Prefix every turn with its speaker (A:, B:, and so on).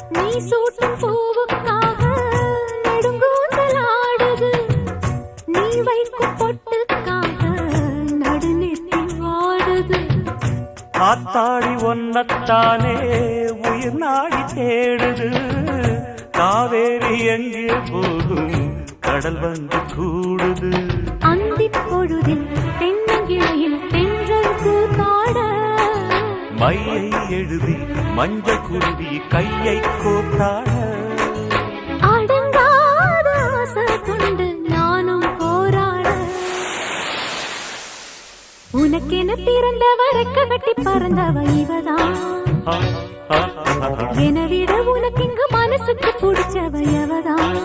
A: நீ சூட்டும் பூவுக்காக நெடுங்கூந்தல் ஆடுது. நீ வைக்கும் பொட்டுக்காக நடுநெத்தி வாடுது.
B: காத்தாடி ஒன்னத்தானே உயிர் நாடி தேடுது. காவேரி எங்கே போகும் கடல் வந்து கூடுது.
A: அந்திப் பொழுதில் தென்னங்கிளையில் தென்றல் கூத்தாட
B: மையை எழுதி மஞ்சள் குருவி கையை கோத்தாட
A: அடங்காத ஆசை கொண்டு நானும் போராட. உனக்கென பிறந்தவ ரெக்க கட்டி பறந்தவ இவதான். என விட உனக்கு இங்கு மனசுக்கு பிடிச்சவ எவதான்.